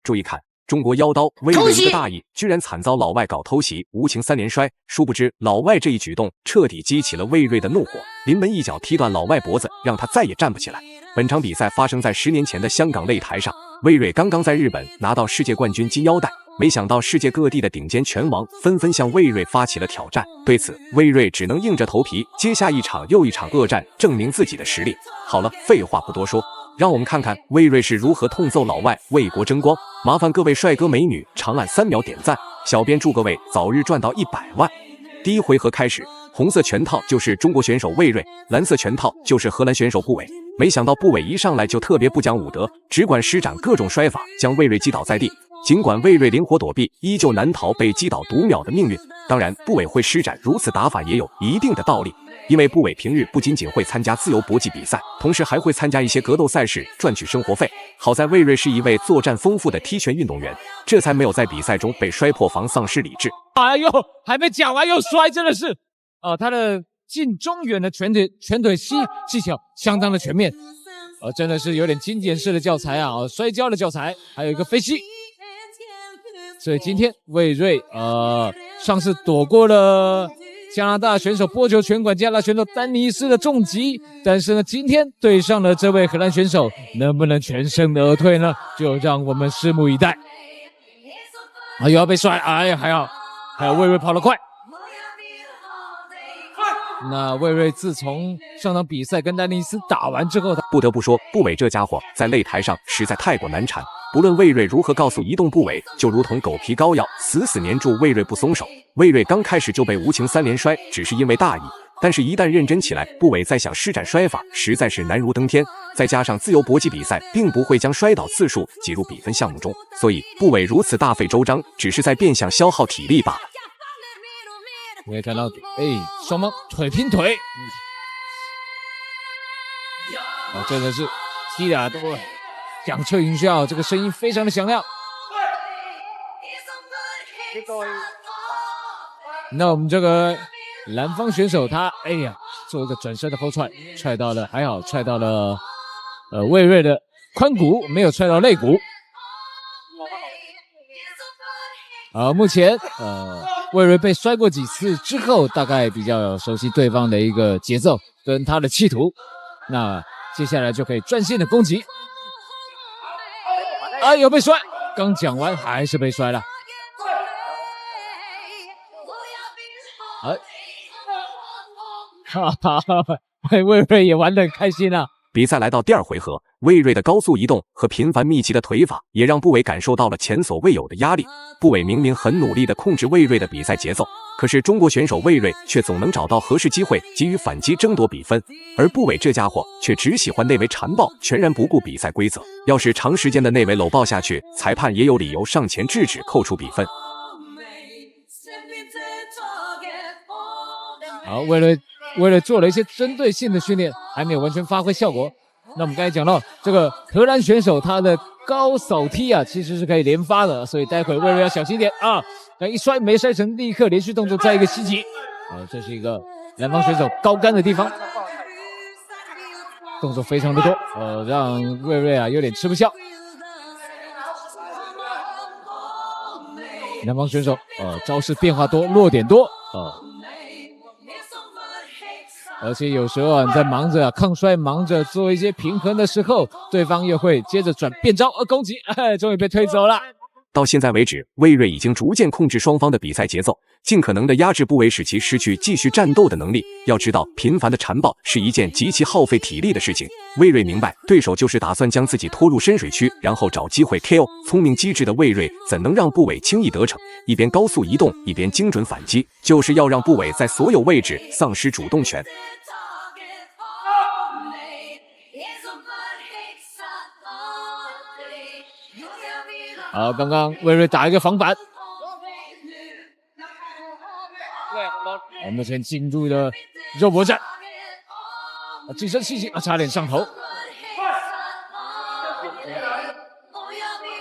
注意看，中国妖刀魏瑞一个大意，居然惨遭老外搞偷袭，无情3连摔。殊不知，老外这一举动彻底激起了魏瑞的怒火，临门一脚踢断老外脖子，让他再也站不起来。本场比赛发生在10年前的香港擂台上，魏瑞刚刚在日本拿到世界冠军金腰带。 没想到世界各地的顶尖拳王纷纷向魏瑞发起了挑战，对此魏瑞只能硬着头皮接下一场又一场恶战，证明自己的实力。好了，废话不多说，让我们看看魏瑞是如何痛揍老外，为国争光。麻烦各位帅哥美女长按3秒点赞，小编祝各位早日赚到100万。第一回合开始，红色拳套就是中国选手魏瑞，蓝色拳套就是荷兰选手布韦。没想到布韦一上来就特别不讲武德，只管施展各种摔法，将魏瑞击倒在地。 尽管魏瑞灵活躲避，依旧难逃被击倒读秒的命运。当然，布韦会施展如此打法也有一定的道理，因为布韦平日不仅仅会参加自由搏击比赛，同时还会参加一些格斗赛事赚取生活费。好在魏瑞是一位作战丰富的踢拳运动员，这才没有在比赛中被摔破防丧失理智。哎呦，还没讲完又摔，真的是，他的近中远的拳腿技巧相当的全面，真的是有点经典式的教材啊，摔跤的教材，还有一个飞膝。 所以今天魏瑞上次躲过了加拿大选手波球拳馆加拿大选手丹尼斯的重击，但是呢，今天对上了这位荷兰选手，能不能全身而退呢？就让我们拭目以待。又要被摔，哎呀，还好魏瑞跑得快。那魏瑞自从上场比赛跟丹尼斯打完之后，不得不说，布韦这家伙在擂台上实在太过难缠。 不论魏瑞如何告诉移动部韦，就如同狗皮膏药，死死黏住魏瑞不松手。魏瑞刚开始就被无情3连摔，只是因为大意，但是一旦认真起来，部韦再想施展摔法，实在是难如登天。再加上自由搏击比赛并不会将摔倒次数挤入比分项目中，所以部韦如此大费周章，只是在变相消耗体力罢了。可以看到，双方腿拼腿，真的是踢的都。 响彻云霄，这个声音非常的响亮。那我们这个蓝方选手他，做一个转身的后踹，踹到了，还好踹到了魏瑞的髋骨，没有踹到肋骨。目前魏瑞被摔过几次之后，大概比较熟悉对方的一个节奏跟他的企图，那接下来就可以专心的攻击。 又被摔，刚讲完还是被摔了。魏瑞也玩得很开心啊。比赛来到第2回合，魏瑞的高速移动和频繁密集的腿法，也让布韦感受到了前所未有的压力。布韦明明很努力地控制魏瑞的比赛节奏，可是中国选手魏瑞却总能找到合适机会给予反击，争夺比分。而布韦这家伙却只喜欢内围缠抱，全然不顾比赛规则。要是长时间的内围搂抱下去，裁判也有理由上前制止，扣除比分。好，为了做了一些针对性的训练，还没有完全发挥效果。那我们刚才讲到，这个荷兰选手他的高扫踢啊，其实是可以连发的，所以待会魏瑞要小心点啊！但一摔没摔成，立刻连续动作再一个袭击。这是一个南方选手高杆的地方，动作非常的多，让魏瑞啊有点吃不消。南方选手招式变化多，落点多而且有时候啊，你在忙着抗摔、忙着做一些平衡的时候，对方又会接着转变招攻击，终于被推走了。到现在为止，魏瑞已经逐渐控制双方的比赛节奏，尽可能的压制布韦，使其失去继续战斗的能力。要知道，频繁的缠抱是一件极其耗费体力的事情。魏瑞明白，对手就是打算将自己拖入深水区，然后找机会 KO。聪明机智的魏瑞怎能让布韦轻易得逞？一边高速移动，一边精准反击，就是要让布韦在所有位置丧失主动权。好，刚刚魏瑞打一个防反，我们目前进入了肉搏战，近身袭击差点上头。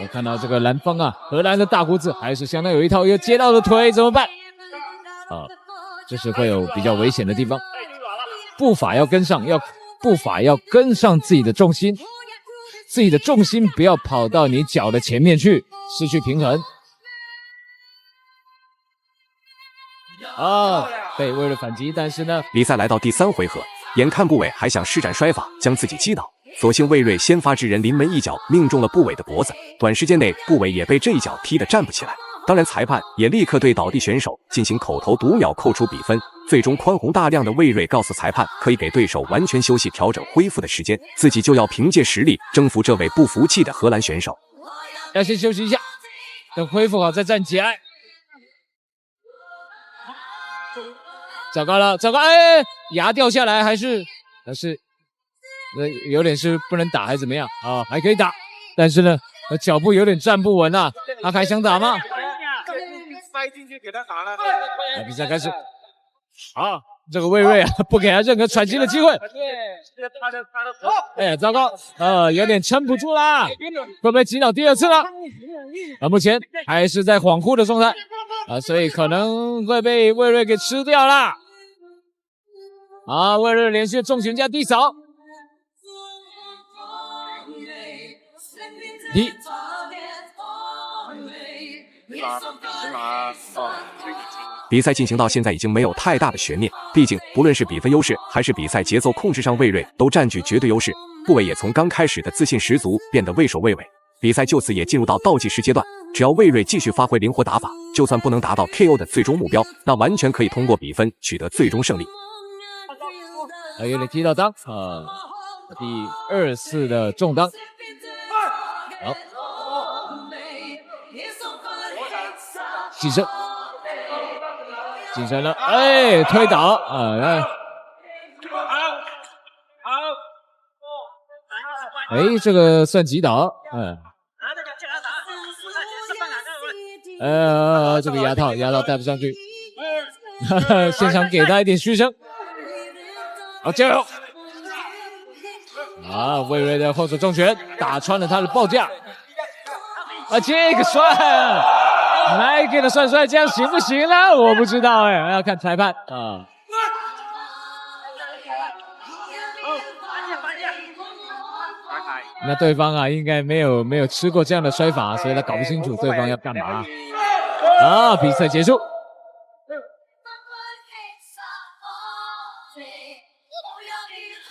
我看到这个蓝方啊，荷兰的大胡子还是相当有一套，又接到了腿，怎么办？这是会有比较危险的地方，步法要跟上，步伐要跟上自己的重心。自己的重心不要跑到你脚的前面去，失去平衡。被魏睿反击，但是呢，比赛来到第3回合，眼看部伟还想施展摔法将自己击倒，所幸魏睿先发制人，临门一脚命中了部伟的脖子，短时间内部伟也被这一脚踢得站不起来。当然，裁判也立刻对倒地选手进行口头读秒扣除比分。最终宽宏大量的魏睿告诉裁判，可以给对手完全休息、调整、恢复的时间，自己就要凭借实力征服这位不服气的荷兰选手。要先休息一下，等恢复好再站起来。糟糕了，糟糕！哎，牙掉下来还是有点是不能打还是怎么样啊？还可以打，但是呢，脚步有点站不稳啊。他还想打吗？塞进去给他打了。比赛开始。好，这个魏睿啊，不给他任何喘息的机会。哎呀，糟糕，有点撑不住啦，会不会击倒第2次了？目前还是在恍惚的状态所以可能会被魏睿给吃掉啦。魏睿连续重拳加地扫。比赛进行到现在已经没有太大的悬念，毕竟不论是比分优势还是比赛节奏控制上，魏睿都占据绝对优势。部伟也从刚开始的自信十足变得畏首畏尾，比赛就此也进入到倒计时阶段。只要魏睿继续发挥灵活打法，就算不能达到 KO 的最终目标，那完全可以通过比分取得最终胜利。有点踢到裆第2次的中裆。好，晋升了，推倒这个算击倒，这个牙套戴不上去，现场给他一点嘘声，好，加油！魏睿的后手重拳打穿了他的报价，这个帅来给的帅，这样行不行呢？我不知道要看裁判那对方应该没有吃过这样的摔法，所以他搞不清楚对方要干嘛。比赛结束。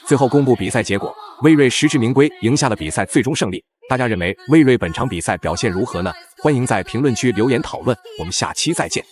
最后公布比赛结果，魏睿实至名归，赢下了比赛最终胜利。大家认为魏睿本场比赛表现如何呢？欢迎在评论区留言讨论，我们下期再见。